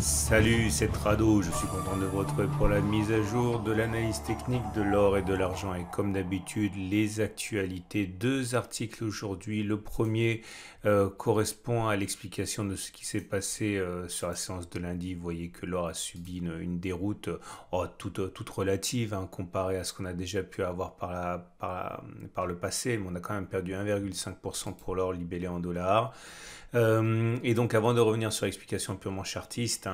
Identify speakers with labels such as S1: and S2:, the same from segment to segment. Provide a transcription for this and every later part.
S1: Salut, c'est Trado, je suis content de vous retrouver pour la mise à jour de l'analyse technique de l'or et de l'argent. Et comme d'habitude, les actualités, deux articles aujourd'hui. Le premier correspond à l'explication de ce qui s'est passé sur la séance de lundi. Vous voyez que l'or a subi une déroute toute relative comparée à ce qu'on a déjà pu avoir par le passé. Mais on a quand même perdu 1,5% pour l'or libellé en dollars. Et donc, avant de revenir sur l'explication purement chartiste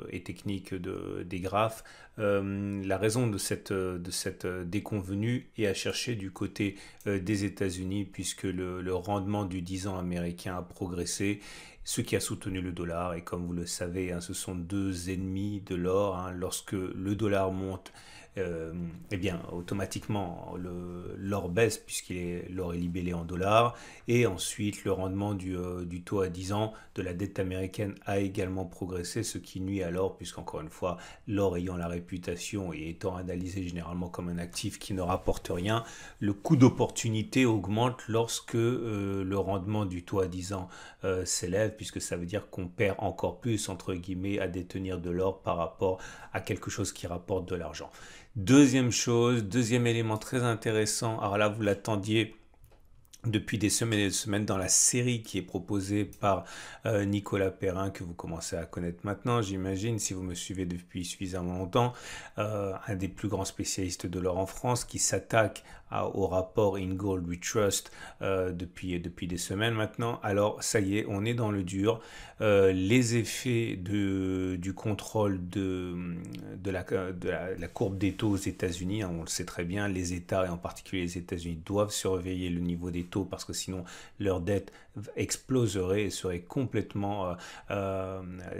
S1: et technique des graphes, la raison de cette déconvenue est à chercher du côté des États-Unis, puisque le rendement du 10 ans américain a progressé, ce qui a soutenu le dollar. Et comme vous le savez, ce sont deux ennemis de l'or. Lorsque le dollar monte, eh bien, automatiquement, l'or baisse l'or est libellé en dollars. Et ensuite, le rendement du taux à 10 ans de la dette américaine a également progressé, ce qui nuit à l'or, puisqu'encore une fois, l'or ayant la réputation et étant analysé généralement comme un actif qui ne rapporte rien, le coût d'opportunité augmente lorsque le rendement du taux à 10 ans s'élève, puisque ça veut dire qu'on perd encore plus, entre guillemets, à détenir de l'or par rapport à quelque chose qui rapporte de l'argent. Deuxième chose, deuxième élément très intéressant, alors là vous l'attendiez depuis des semaines et des semaines dans la série qui est proposée par Nicolas Perrin, que vous commencez à connaître maintenant, j'imagine, si vous me suivez depuis suffisamment longtemps, un des plus grands spécialistes de l'or en France, qui s'attaque au rapport In Gold We Trust depuis des semaines maintenant. Alors ça y est, on est dans le dur. Les effets du contrôle de la courbe des taux aux États-Unis, on le sait très bien, les États et en particulier les États-Unis doivent surveiller le niveau des taux, parce que sinon leur dette exploserait et serait complètement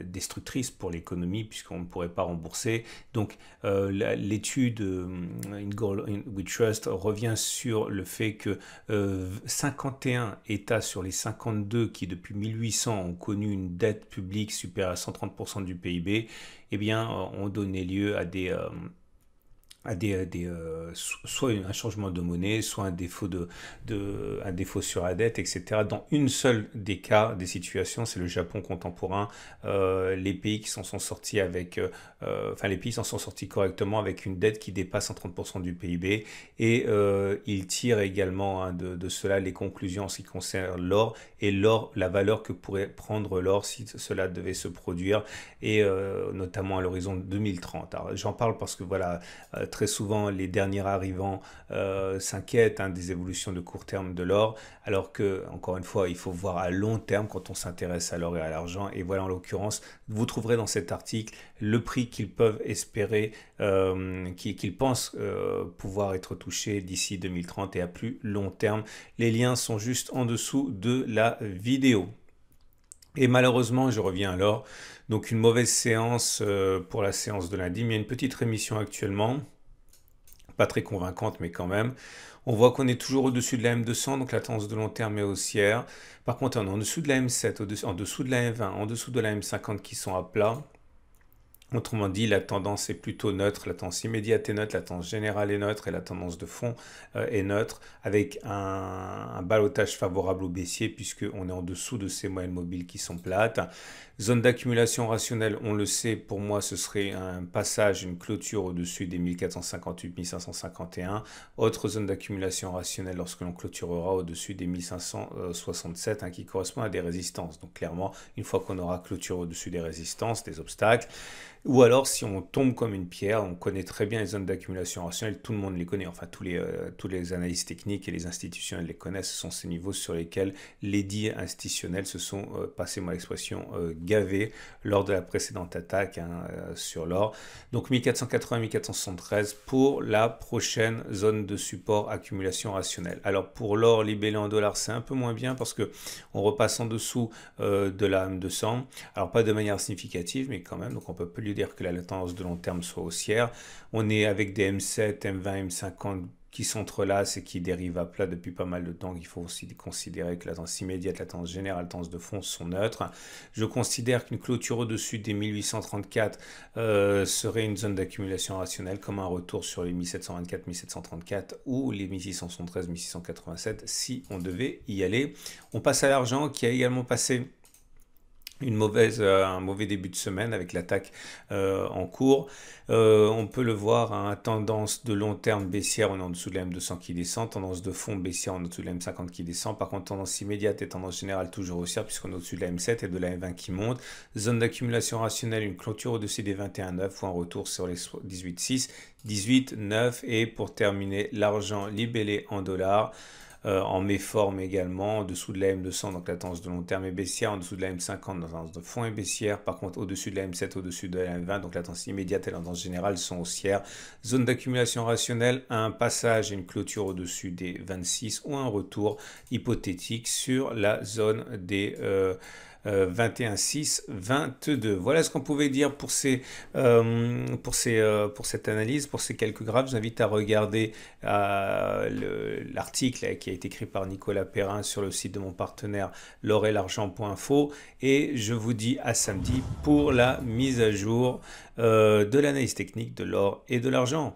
S1: destructrice pour l'économie, puisqu'on ne pourrait pas rembourser. Donc l'étude In Gold We Trust revient sur le fait que 51 États sur les 52 qui depuis 1800 ont connu une dette publique supérieure à 130% du PIB, eh bien, ont donné lieu soit un changement de monnaie, soit un défaut sur la dette, etc. Dans une seule des cas, des situations, c'est le Japon contemporain. Les pays qui s'en sont sortis les pays s'en sont sortis correctement avec une dette qui dépasse 130% du PIB, et ils tirent également de cela les conclusions en ce qui concerne l'or, et la valeur que pourrait prendre l'or si cela devait se produire, et notamment à l'horizon 2030. Alors, j'en parle parce que voilà, très souvent, les derniers arrivants s'inquiètent des évolutions de court terme de l'or, alors que, encore une fois, il faut voir à long terme quand on s'intéresse à l'or et à l'argent. Et voilà, en l'occurrence, vous trouverez dans cet article le prix qu'ils peuvent espérer, qu'ils pensent pouvoir être touchés d'ici 2030 et à plus long terme. Les liens sont juste en dessous de la vidéo. Et malheureusement, je reviens à l'or. Donc une mauvaise séance pour la séance de lundi, mais il y a une petite rémission actuellement. Pas très convaincante, mais quand même. On voit qu'on est toujours au-dessus de la M200, donc la tendance de long terme est haussière. Par contre, on est en dessous de la M7, en dessous de la M20, en dessous de la M50 qui sont à plat. Autrement dit, la tendance est plutôt neutre, la tendance immédiate est neutre, la tendance générale est neutre et la tendance de fond est neutre, avec un ballottage favorable au baissier, puisqu'on est en dessous de ces moyennes mobiles qui sont plates. Zone d'accumulation rationnelle, on le sait, pour moi ce serait un passage, une clôture au-dessus des 1458, 1551. Autre zone d'accumulation rationnelle lorsque l'on clôturera au-dessus des 1567, qui correspond à des résistances. Donc clairement, une fois qu'on aura clôturé au-dessus des résistances, des obstacles, ou alors, si on tombe comme une pierre, on connaît très bien les zones d'accumulation rationnelle, tout le monde les connaît, enfin tous les analystes techniques et les institutionnels les connaissent, ce sont ces niveaux sur lesquels les dits institutionnels se sont, passez-moi l'expression, gavés lors de la précédente attaque sur l'or. Donc 1480, 1473 pour la prochaine zone de support accumulation rationnelle. Alors pour l'or libellé en dollars, c'est un peu moins bien parce que on repasse en dessous de la M200. Alors pas de manière significative, mais quand même, donc on peut plus dire que la tendance de long terme soit haussière. On est avec des M7, M20, M50 qui s'entrelacent et qui dérivent à plat depuis pas mal de temps. Il faut aussi considérer que la tendance immédiate, la tendance générale, la tendance de fond sont neutres. Je considère qu'une clôture au-dessus des 1834 serait une zone d'accumulation rationnelle, comme un retour sur les 1724, 1734 ou les 1673, 1687 si on devait y aller. On passe à l'argent qui a également passé un mauvais début de semaine avec l'attaque en cours. On peut le voir, hein, tendance de long terme baissière, on est en dessous de la M200 qui descend, tendance de fond baissière en dessous de la M50 qui descend. Par contre, tendance immédiate et tendance générale toujours haussière puisqu'on est au-dessus de la M7 et de la M20 qui monte. Zone d'accumulation rationnelle, une clôture au-dessus des 21,9 ou un retour sur les 18,6, 18,9 et pour terminer, l'argent libellé en dollars. En méforme également, en dessous de la M200, donc la tendance de long terme est baissière, en dessous de la M50, la tendance de fond est baissière, par contre au-dessus de la M7, au-dessus de la M20, donc la tendance immédiate et la tendance générale sont haussières. Zone d'accumulation rationnelle, un passage et une clôture au-dessus des 26 ou un retour hypothétique sur la zone des 21,6, 22. Voilà ce qu'on pouvait dire pour cette analyse, pour ces quelques graphes. J'invite à regarder l'article qui a été écrit par Nicolas Perrin sur le site de mon partenaire l'orelargent.info et je vous dis à samedi pour la mise à jour de l'analyse technique de l'or et de l'argent.